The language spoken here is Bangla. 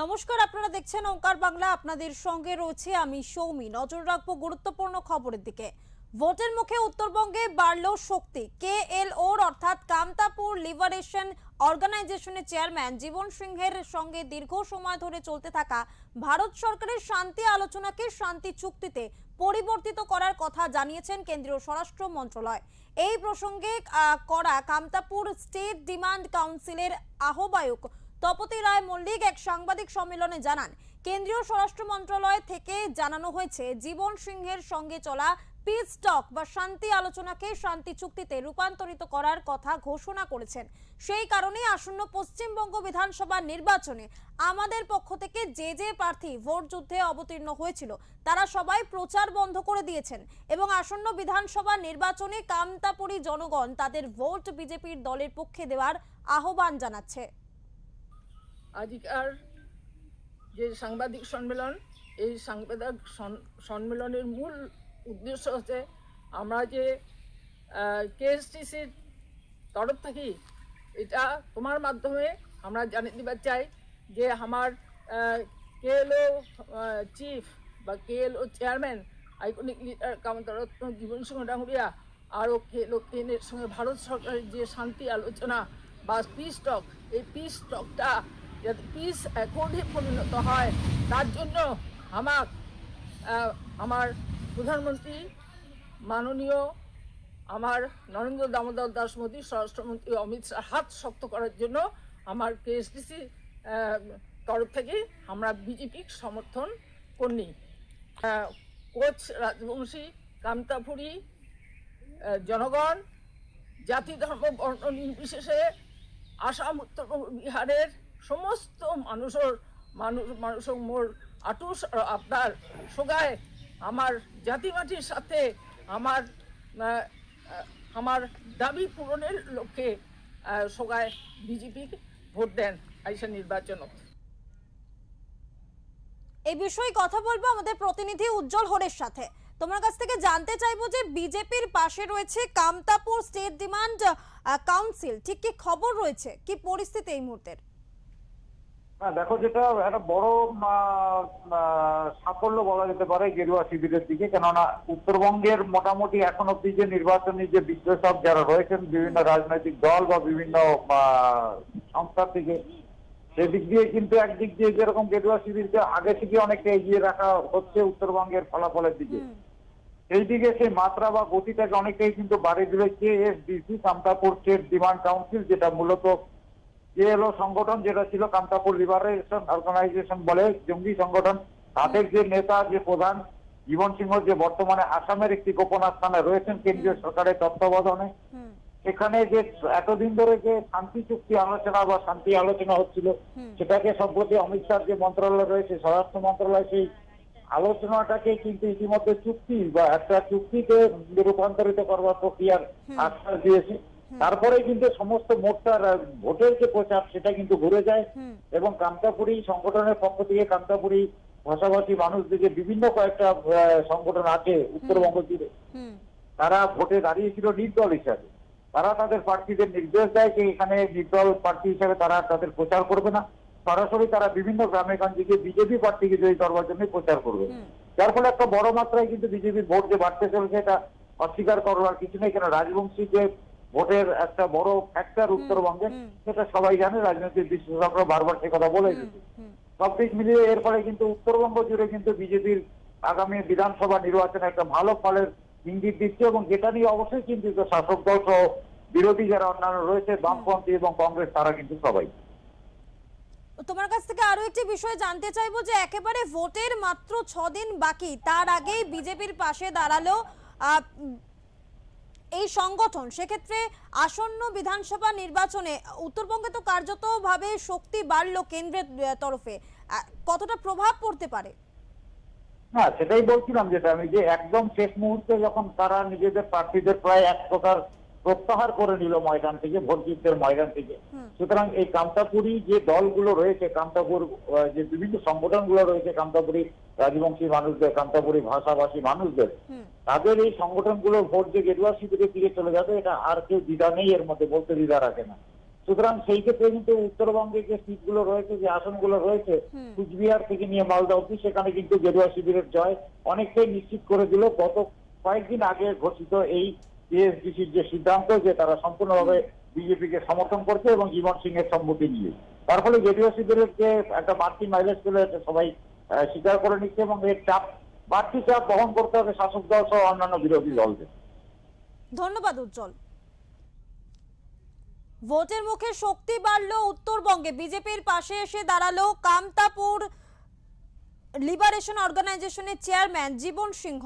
নমস্কার, আপনারা দেখছেন ওঙ্কার বাংলা। আপনাদের সঙ্গে রয়েছে আমি সৌমি। নজর রাখবো গুরুত্বপূর্ণ খবরের দিকে। ভোটের মুখে উত্তরবঙ্গে বাড়ল শক্তি। কেএলওর অর্থাৎ কামতাপুর লিবারেশন অর্গানাইজেশনের চেয়ারম্যান জীবন সিংহের সঙ্গে দীর্ঘ সময় ধরে চলতে থাকা ভারত সরকারের শান্তি আলোচনাকে শান্তি চুক্তিতে পরিবর্তিত করার কথা জানিয়েছেন কেন্দ্রীয় স্বরাষ্ট্র মন্ত্রণালয়। এই প্রসঙ্গে করা কামতাপুর স্টেট ডিমান্ড কাউন্সিলের আহ্বায়ক তপতি রায় মল্লিক এক সাংবাদিক সম্মেলনে জানান, কেন্দ্রীয় স্বরাষ্ট্র মন্ত্রণালয় থেকে জানানো হয়েছে জীবন সিংহের সঙ্গে চলা পিস টক বা শান্তি আলোচনাকে শান্তি চুক্তিতে রূপান্তরিত করার কথা ঘোষণা করেছেন। সেই কারণেই আসন্ন পশ্চিমবঙ্গ বিধানসভা নির্বাচনে আমাদের পক্ষ থেকে যে প্রার্থী ভোট যুদ্ধে অবতীর্ণ হয়েছিল তারা সবাই প্রচার বন্ধ করে দিয়েছেন এবং আসন্ন বিধানসভা নির্বাচনে কামতাপুরী জনগণ তাদের ভোট বিজেপির দলের পক্ষে দেওয়ার আহ্বান জানাচ্ছে। আজকার যে সাংবাদিক সম্মেলন, এই সাংবাদিক সম্মেলনের মূল উদ্দেশ্য হচ্ছে আমরা যে কেএসটিসির তরফ থেকে এটা তোমার মাধ্যমে আমরা জানিয়ে দিবার চাই যে আমার কেএলও চিফ বা কেএলও চেয়ারম্যান আইকনিক লিডার কামতারত্ন জীবন সিংহ ডাঙ্গুরিয়া আরও কেএলও কেনের সঙ্গে ভারত সরকারের যে শান্তি আলোচনা বা পিস টক, এই পিস টকটা যাতে পিস অ্যাকর্ডে পরিণত হয় তার জন্য আমার প্রধানমন্ত্রী মাননীয় আমার নরেন্দ্র দামোদর দাস মোদী, স্বরাষ্ট্রমন্ত্রী অমিত শাহ হাত শক্ত করার জন্য আমার কেএসডিসি তরফ থেকে আমরা বিজেপি সমর্থন করি। কোচ রাজবংশী, কামতাপুরী জনগণ জাতি ধর্ম বর্ণ নির্বিশেষে আসাম, উত্তরবঙ্গ, বিহারের সমস্ত মানুষের মোর আটুস আপনার সোগায় আমার জাতি মাটির সাথে আমার দাবি পূরণের লক্ষ্যে সোগায় বিজেপি ভোট দেন আইসা নির্বাচন। এই বিষয়ে কথা বলবো আমাদের প্রতিনিধি উজ্জ্বল হরের সাথে। তোমার কাছ থেকে জানতে চাইবো যে বিজেপির পাশে রয়েছে কামতাপুর স্টেট ডিমান্ড কাউন্সিল, ঠিক কি খবর রয়েছে, কি পরিস্থিতি এই মুহূর্তের? দেখো, যেটা একটা বড় সাফল্য বলা যেতে পারে গেরুয়া শিবিরের দিকে, কেননা উত্তরবঙ্গের মোটামুটি এখন অব্দি যে নির্বাচনী যে বিশ্লেষক যারা রয়েছেন বিভিন্ন রাজনৈতিক দল বা বিভিন্ন সংস্থার থেকে, সেদিক দিয়ে কিন্তু একদিক দিয়ে যেরকম গেরুয়া শিবিরকে আগে থেকে অনেকটা এগিয়ে রাখা হচ্ছে উত্তরবঙ্গের ফলাফলের দিকে, সেই দিকে সেই মাত্রা বা গতিটাকে অনেকটাই কিন্তু বাড়িয়ে দিল KSDC, Kamtapur state demand council, যেটা মূলত কেএলও সংগঠন, যেটা ছিল কামতাপুর লিবারেশন অর্গানাইজেশন বলে জঙ্গি সংগঠন, তাদের যে নেতা, যে প্রধান জীবন সিংহ, যে বর্তমানে আসামের একটি গোপন আস্থানে রয়েছেন কেন্দ্রীয় সরকারের তত্ত্বাবধানে, এখানে যে এতদিন ধরে যে শান্তি চুক্তি আলোচনা বা শান্তি আলোচনা হচ্ছিল, সেটাকে সম্প্রতি অমিত শাহ যে মন্ত্রণালয় রয়েছে, স্বরাষ্ট্র মন্ত্রণালয়, সেই আলোচনাটাকে কিন্তু ইতিমধ্যে চুক্তি বা একটা চুক্তিতে রূপান্তরিত করবার প্রক্রিয়ার আশ্বাস দিয়েছে। তারপরে কিন্তু সমস্ত মোর্চার ভোটের যে প্রচার সেটা কিন্তু ঘুরে যায় এবং কামতাপুরী সংগঠনের পক্ষ থেকে কামতাপুরী ভাষাভাষী মানুষদের যে বিভিন্ন কয়েকটা সংগঠন আছে উত্তরবঙ্গ জুড়ে, তারা ভোটে দাঁড়িয়েছিল নির্দল হিসাবে। তারা তাদের প্রার্থীদের নির্দেশ দেয় যে এখানে নির্দল প্রার্থী হিসাবে তারা তাদের প্রচার করবে না, সরাসরি তারা বিভিন্ন গ্রামে গঞ্জে গিয়ে বিজেপি প্রার্থীকে জয়ী করবার জন্য প্রচার করবে। যার ফলে একটা বড় মাত্রায় কিন্তু বিজেপির ভোট যে বাড়তে চলেছে এটা অস্বীকার করবার কিছু নেই, কেন রাজবংশী যে ভোটের একটা বড় ফ্যাক্টর উত্তরবঙ্গে, সেটা সবাই জানে, রাজনৈতিক বিশেষজ্ঞরা বারবার সে কথা বলে এসেছে। সব দিক মিলিয়ে এর ফলে কিন্তু উত্তরবঙ্গ জুড়ে কিন্তু বিজেপির আগামী বিধানসভা নির্বাচনে একটা ভালো ফলের ইঙ্গিত দিচ্ছে এবং যেটা নিয়ে অবশ্যই চিন্তিত শাসক দল সহ বিরোধী যারা অন্যান্য রয়েছে, বামপন্থী এবং কংগ্রেস, তারা কিন্তু সবাই। তোমার কাছ থেকে আরো একটি বিষয় জানতে চাইবো যে একেবারে ভোটের মাত্র 6 দিন বাকি, তার আগেই বিজেপির পাশে দাঁড়ালো এই সংগঠন। সেক্ষেত্রে আসন্ন বিধানসভা নির্বাচনে উত্তরবঙ্গে তো কার্যত ভাবে শক্তি বাড়লো কেন্দ্রের তরফে, কতটা প্রভাব পড়তে পারে? না, সেটাই বলছিলাম, যেটা আমি যে একদম শেষ মুহূর্তে যখন তারা নিজেদের প্রার্থীদের প্রায় এক প্রকার প্রত্যাহার করে নিল ময়দান থেকে, ভোট যুদ্ধের ময়দান থেকে, সুতরাং এই কামতাপুরী যে দলগুলো রয়েছে, কামতাপুর যে বিভিন্ন সংগঠনগুলো রয়েছে, কামতাপুরী রাজবংশী মানুষদের, কামতাপুরী ভাষাভাষী মানুষদের, তাদের এই সংগঠনগুলো ভোট যে গেরুয়া শিবিরের দিকে চলে যাবে, এটা আর কেউ দ্বিধা নেই এর মধ্যে, বলতে দ্বিধা রাখে না। সুতরাং সেই ক্ষেত্রে কিন্তু উত্তরবঙ্গে যে সিটগুলো রয়েছে, যে আসনগুলো রয়েছে, কুচবিহার থেকে নিয়ে মালদা অব্দি, সেখানে কিন্তু গেরুয়া শিবিরের জয় অনেকটাই নিশ্চিত করে দিল গত কয়েকদিন আগে ঘোষিত এই এএসডিসির যে সিদ্ধান্ত, যে তারা সম্পূর্ণভাবে বিজেপিকে সমর্থন করছে এবং জীবন সিং এর সম্মতি নিয়ে। তার ফলে গেরুয়া শিবিরের যে একটা বাড়তি মাইলেজ ছিল, এটা সবাই স্বীকার করে নিচ্ছে এবং এর চাপ, বাড়তি চাপ বহন করতে হবে শাসক দল সহ অন্যান্য বিরোধী দলদের। ধন্যবাদ উজ্জ্বল। ভোটের মুখে শক্তি বাড়লো উত্তরবঙ্গে, বিজেপির পাশে এসে দাঁড়ালো কামতাপুর লিবারেশন অর্গানাইজেশনের চেয়ারম্যান জীবন সিংহ।